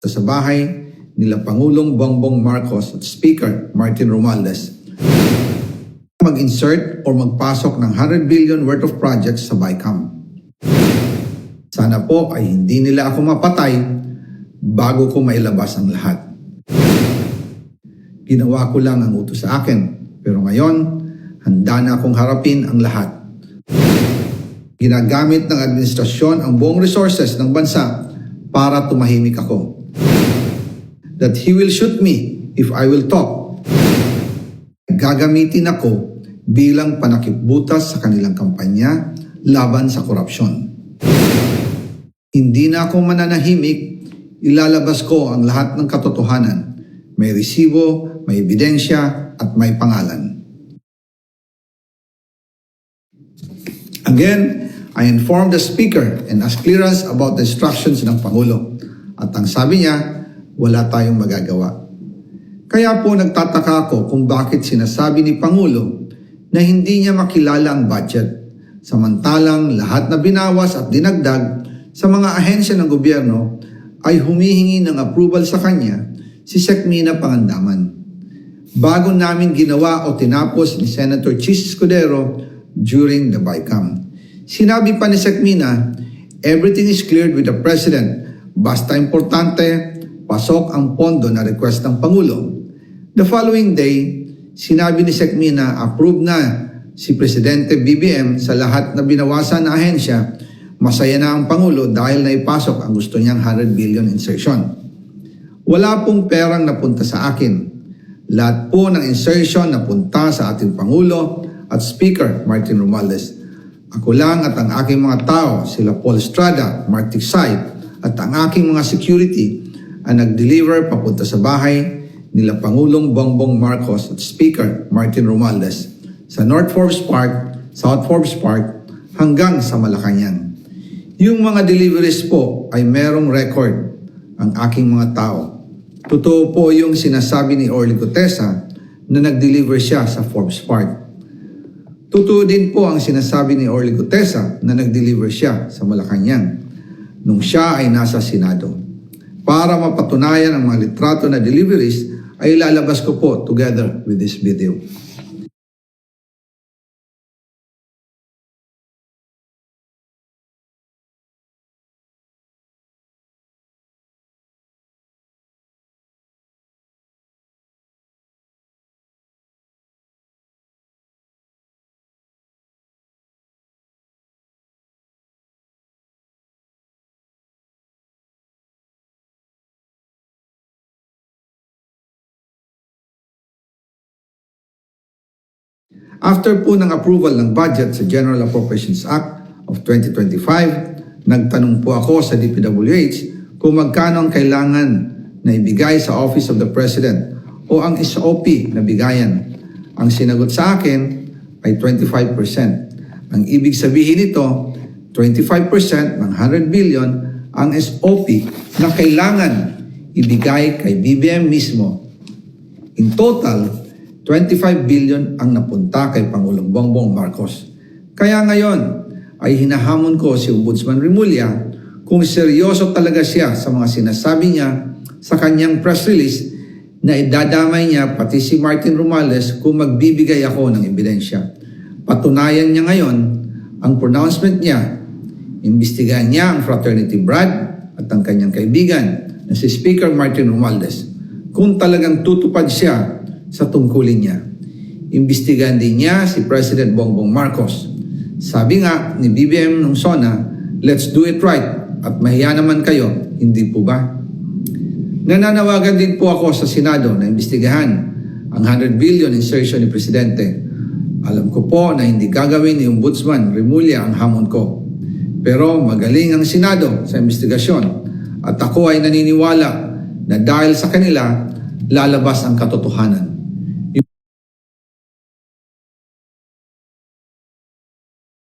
sa bahay nila Pangulong Bongbong Marcos at Speaker Martin Romualdez mag-insert o magpasok ng 100 billion worth of projects sa BICAM. Sana po ay hindi nila ako mapatay bago ko mailabas ang lahat. Ginawa ko lang ang utos sa akin, pero ngayon, handa na akong harapin ang lahat. Ginagamit ng administrasyon ang buong resources ng bansa para tumahimik ako. That he will shoot me if I will talk. Gagamitin ako bilang panakipbutas sa kanilang kampanya laban sa korupsyon. Hindi na ako mananahimik, ilalabas ko ang lahat ng katotohanan. May resibo, may ebidensya, at may pangalan. Again, I informed the Speaker and asked clearance about the instructions ng Pangulo. At ang sabi niya, wala tayong magagawa. Kaya po nagtataka ako kung bakit sinasabi ni Pangulo na hindi niya makilala ang budget. Samantalang lahat na binawas at dinagdag sa mga ahensya ng gobyerno ay humihingi ng approval sa kanya si Sec. Mina Pangandaman. Bago namin ginawa o tinapos ni Senator Chis Escudero during the BICAM. Sinabi pa ni Sec. Mina, everything is cleared with the President. Basta importante, pasok ang pondo na request ng Pangulo. The following day, sinabi ni Sec. Mina, approve na si Presidente BBM sa lahat na binawasan na ahensya. Masaya na ang Pangulo dahil naipasok ang gusto niyang 100 billion insertion. Wala pong perang napunta sa akin. Lahat po ng insertion napunta sa ating Pangulo at Speaker Martin Romualdez. Ako lang at ang aking mga tao, sila Paul Estrada, Mark Tiksay, at ang aking mga security ang nag-deliver papunta sa bahay nila Pangulong Bongbong Marcos at Speaker Martin Romualdez sa North Forbes Park, South Forbes Park hanggang sa Malacanang. Yung mga deliveries po ay merong record ang aking mga tao. Totoo po yung sinasabi ni Orly Gutesa na nag-deliver siya sa Forbes Park. Totoo din po ang sinasabi ni Orly Gutesa na nag-deliver siya sa Malacanang nung siya ay nasa Senado. Para mapatunayan ang mga litrato na deliveries ay ilalabas ko po together with this video. After po ng approval ng budget sa General Appropriations Act of 2025, nagtanong po ako sa DPWH kung magkano ang kailangan na ibigay sa Office of the President o ang SOP na bigayan. Ang sinagot sa akin ay 25%. Ang ibig sabihin nito, 25% ng 100 billion ang SOP na kailangan ibigay kay BBM mismo. In total, 25 billion ang napunta kay Pangulong Bongbong Marcos. Kaya ngayon ay hinahamon ko si Ombudsman Remulla kung seryoso talaga siya sa mga sinasabi niya sa kanyang press release na idadamay niya pati si Martin Romualdez kung magbibigay ako ng ebidensya. Patunayan niya ngayon ang pronouncement niya. Imbestigahan niya ang fraternity Brad at ang kanyang kaibigan na si Speaker Martin Romualdez kung talagang tutupad siya sa tungkulin niya. Imbestigahan din niya si President Bongbong Marcos. Sabi nga ni BBM nung SONA, let's do it right at mahiya naman kayo, hindi po ba? Nananawagan din po ako sa Senado na imbestigahan ang 100 billion insertion ni Presidente. Alam ko po na hindi gagawin ni Ombudsman Remulla ang hamon ko. Pero magaling ang Senado sa investigasyon at ako ay naniniwala na dahil sa kanila, lalabas ang katotohanan.